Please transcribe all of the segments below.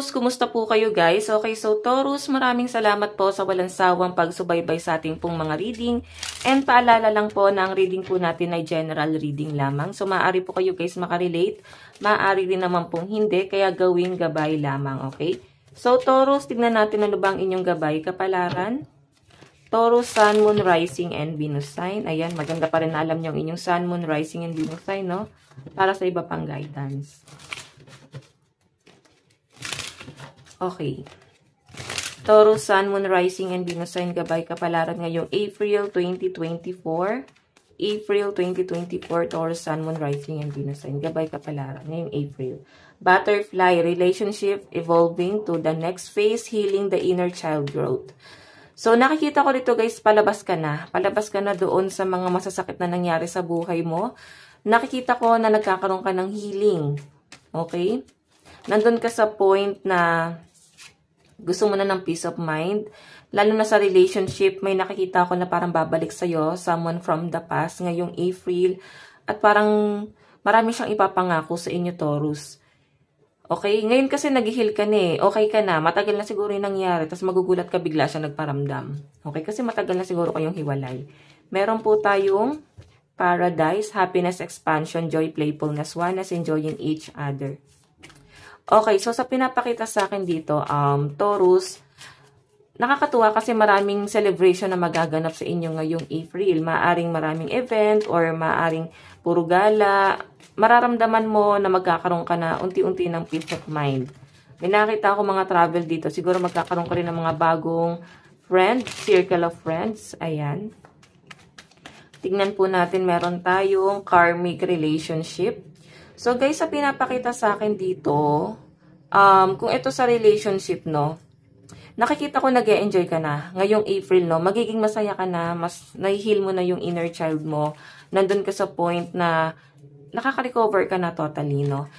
Taurus, kumusta po kayo guys? Okay, so Taurus, maraming salamat po sa walang sawang pagsubaybay sa ating pong mga reading. And paalala lang po na ang reading po natin ay general reading lamang. So maaari po kayo guys makarelate, maaari din naman pong hindi, kaya gawing gabay lamang, okay? So Taurus, tignan natin ano bang inyong gabay, kapalaran. Taurus, Sun, Moon, Rising, and Venus sign. Ayan, maganda pa rin na alam nyo ang inyong Sun, Moon, Rising, and Venus sign, no? Para sa iba pang guidance. Okay. Taurus, Sun, Moon, Rising, and Venus sign, gabay kapalaran ngayong April 2024. April 2024, Taurus, Sun, Moon, Rising, and Venus sign, gabay kapalaran ngayong April. Butterfly, relationship evolving to the next phase, healing the inner child growth. So, nakikita ko dito guys, palabas ka na. Palabas ka na doon sa mga masasakit na nangyari sa buhay mo. Nakikita ko na nagkakaroon ka ng healing. Okay? Nandun ka sa point na gusto mo na ng peace of mind. Lalo na sa relationship, may nakikita ko na parang babalik sa'yo, someone from the past, ngayong April. At parang marami siyang ipapangako sa inyo, Taurus. Okay? Ngayon kasi nag-heal ka na eh. Okay ka na. Matagal na siguro yung nangyari. Tapos magugulat ka bigla siya nagparamdam. Okay? Kasi matagal na siguro kayong hiwalay. Meron po tayong paradise, happiness, expansion, joy, playfulness, oneness, enjoying each other. Okay, so sa pinapakita sa akin dito, Taurus, nakakatuwa kasi maraming celebration na magaganap sa inyo ngayong April. Maaring maraming event or maaring puro gala. Mararamdaman mo na magkakaroon ka na unti-unti ng peace of mind. May nakita ako mga travel dito. Siguro magkakaroon ka rin ng mga bagong friend, circle of friends. Ayan. Tingnan po natin, meron tayong karmic relationship. So guys, sa pinapakita sa akin dito, kung ito sa relationship, no, nakikita ko nag-e-enjoy ka na. Ngayong April, no, magiging masaya ka na, mas nai-heal mo na yung inner child mo. Nandun ka sa point na nakaka-recover ka na totally, no.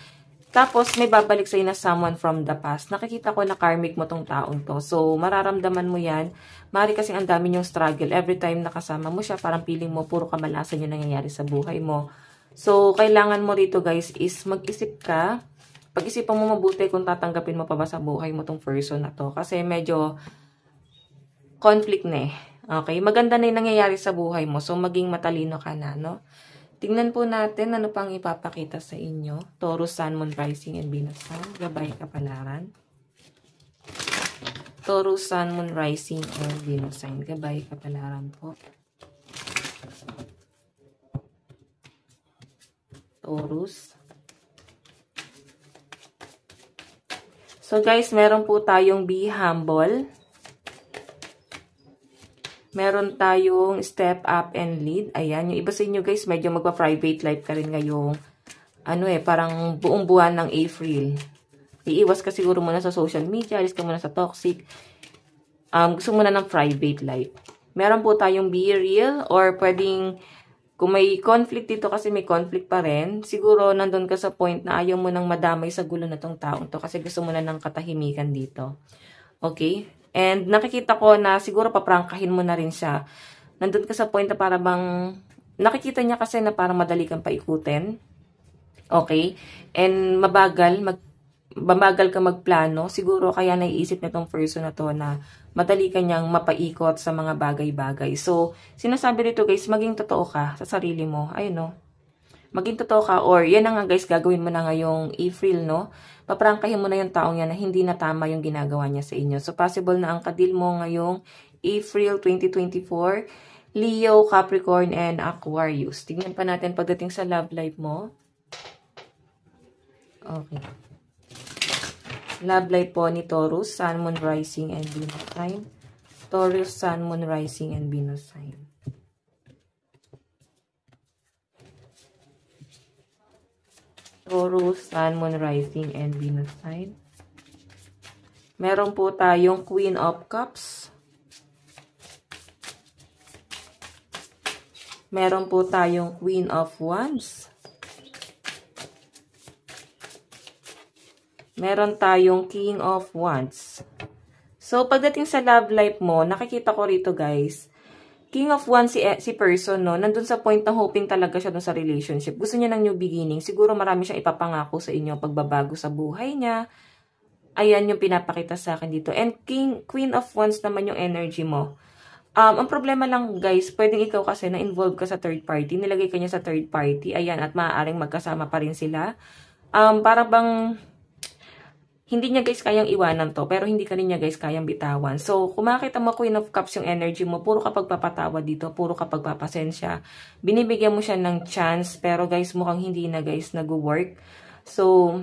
Tapos, may babalik sa'yo na someone from the past. Nakikita ko na karmic mo tong taong to. So, mararamdaman mo yan. Mari kasi ang dami yung struggle. Every time nakasama mo siya, parang feeling mo, puro kamalasan yung nangyayari sa buhay mo. So, kailangan mo rito guys is mag-isip ka. Pag-isipan mo mabuti kung tatanggapin mo pa ba sa buhay mo tong person na to. Kasi medyo conflict na eh. Okay? Maganda na yung nangyayari sa buhay mo. So, maging matalino ka na, no? Tingnan po natin ano pang ipapakita sa inyo. Taurus, Sun, Moon, Rising, and Venus sign. Gabay kapalaran. Taurus, Sun, Moon, Rising, and Venus sign. Gabay kapalaran po. Taurus. So guys, meron po tayong be humble. Meron tayong step up and lead. Ayan, yung iba sa inyo guys, medyo magpa-private life ka rin ngayong, parang buong buwan ng April. Iiwas ka siguro muna sa social media, alis ka muna sa toxic. Gusto mo na ng private life. Meron po tayong be real or pwedeng, kung may conflict dito kasi may conflict pa rin, siguro nandun ka sa point na ayaw mo nang madamay sa gulo na tong taong to kasi gusto mo na ng katahimikan dito. Okay? And nakikita ko na siguro paprangkahin mo na rin siya. Nandun ka sa point na para bang, nakikita niya kasi na parang madali kang paikutin. Okay? And mabagal ka magplano. Siguro kaya naiisip na tong person na to na madali kanyang mapaikot sa mga bagay-bagay. So, sinasabi dito guys, maging totoo ka sa sarili mo. Ayun, no? Maging totoo ka or yan na nga guys, gagawin mo na ngayong April, no? Paprangkahin mo na yung taong yan na hindi na tama yung ginagawa niya sa inyo. So, possible na ang kadil mo ngayong April 2024, Leo, Capricorn, and Aquarius. Tingnan pa natin pagdating sa love life mo. Okay. Love life po ni Taurus, Sun, Moon, Rising, and Venus sign. Taurus, Sun, Moon, Rising, and Venus sign. Taurus, Sun, Moon, Rising, and Venus sign. Meron po tayong Queen of Cups. Meron po tayong Queen of Wands. Meron tayong King of Wands. So, pagdating sa love life mo, nakikita ko rito guys, King of Wands si person, no? Nandun sa point na hoping talaga siya dun sa relationship. Gusto niya ng new beginning. Siguro marami siyang ipapangako sa inyo, pagbabago sa buhay niya. Ayan yung pinapakita sa akin dito. And Queen of Wands naman yung energy mo. Ang problema lang guys, pwedeng ikaw kasi na-involve ka sa third party. Nilagay ka niya sa third party. Ayan, at maaaring magkasama pa rin sila. Para bang hindi niya guys kayang iwanan to, pero hindi ka rin niya guys kayang bitawan. So, kung makita mo Queen of Cups yung energy mo, puro kapag papatawa dito, puro kapag papasensya. Binibigyan mo siya ng chance, pero guys, mukhang hindi na guys nag-work. So,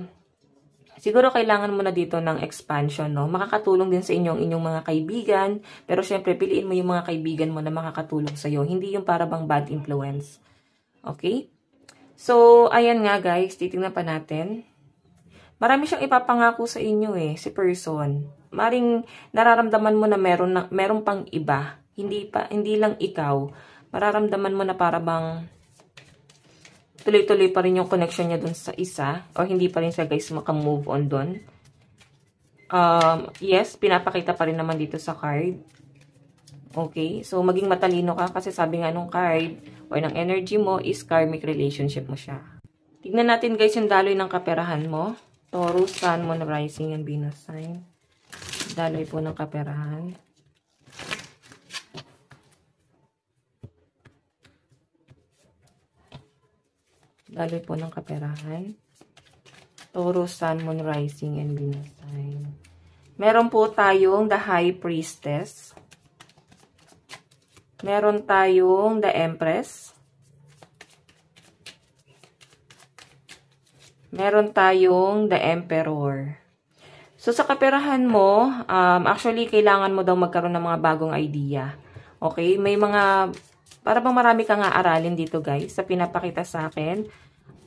siguro kailangan mo na dito ng expansion, no? Makakatulong din sa inyong mga kaibigan, pero syempre, piliin mo yung mga kaibigan mo na makakatulong sa'yo. Hindi yung para bang bad influence. Okay? So, ayan nga guys, titingnan pa natin. Marami siyang ipapangako sa inyo si person. Maring nararamdaman mo na meron pang iba. Hindi lang ikaw. Mararamdaman mo na para bang tuloy-tuloy pa rin yung connection niya dun sa isa. O hindi pa rin siya guys makamove on dun. Yes, pinapakita pa rin naman dito sa card. Okay, so maging matalino ka kasi sabi nga nung card or ng energy mo is karmic relationship mo siya. Tignan natin guys yung daloy ng kaperahan mo. Taurus, Sun, Moon, Rising, and Venus sign. Daloy po ng kaperahan. Daloy po ng kaperahan. Taurus, Sun, Moon, Rising, and Venus sign. Meron po tayong the High Priestess. Meron tayong the Empress. Meron tayong the Emperor. So, sa kaperahan mo, actually, kailangan mo daw magkaroon ng mga bagong idea. Okay? May mga, para bang marami kang aaralin dito, guys, sa pinapakita sa akin.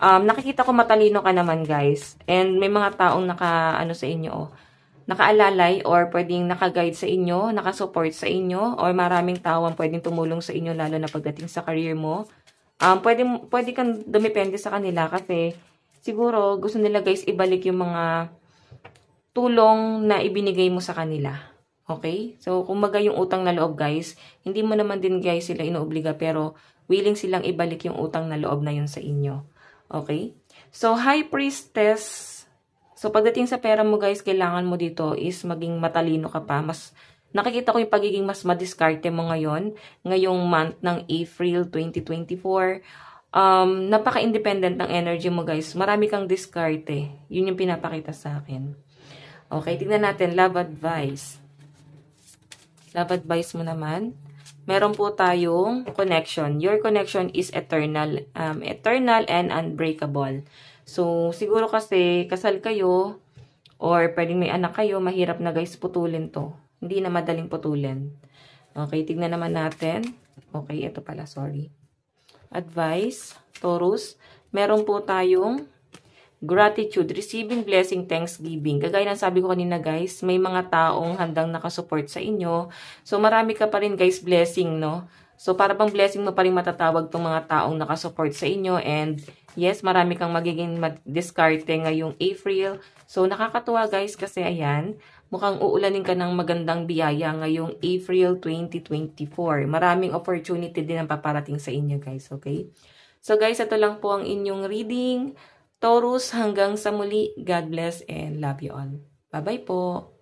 Nakikita ko matalino ka naman, guys. And may mga taong sa inyo, nakaalalay or pwedeng nakaguide sa inyo, nakasupport sa inyo, or maraming tao ang pwedeng tumulong sa inyo, lalo na pagdating sa career mo. Pwede kang dumepende sa kanila kasi siguro, gusto nila guys ibalik yung mga tulong na ibinigay mo sa kanila. Okay? So, kumbaga yung utang na loob guys, hindi mo naman din guys sila inuobliga pero willing silang ibalik yung utang na loob na yun sa inyo. Okay? So, High Priestess. So, pagdating sa pera mo guys, kailangan mo dito is maging matalino ka pa. Nakikita ko yung pagiging mas madiskarte mo ngayong month ng April 2024. Napaka-independent ng energy mo guys. Marami kang diskarte. Yun yung pinapakita sa akin. Okay, tignan natin. Love advice. Love advice mo naman. Meron po tayong connection. Your connection is eternal and unbreakable. So, siguro kasi kasal kayo or pwedeng may anak kayo, mahirap na guys putulin to. Hindi na madaling putulin. Okay, tignan naman natin. Okay, ito pala, sorry. Advice, Taurus, meron po tayong gratitude, receiving blessing, thanksgiving. Kagaya ng sabi ko kanina guys, may mga taong handang nakasupport sa inyo. So marami ka pa rin guys blessing, no? So para bang blessing mo pa rin matatawag tong mga taong nakasupport sa inyo. And yes, marami kang magiging diskarte ngayong April. So nakakatuwa guys kasi ayan, mukhang uulanin ka ng magandang biyaya ngayong April 2024. Maraming opportunity din ang paparating sa inyo guys, okay? So guys, ito lang po ang inyong reading. Taurus, hanggang sa muli. God bless and love you all. Bye-bye po.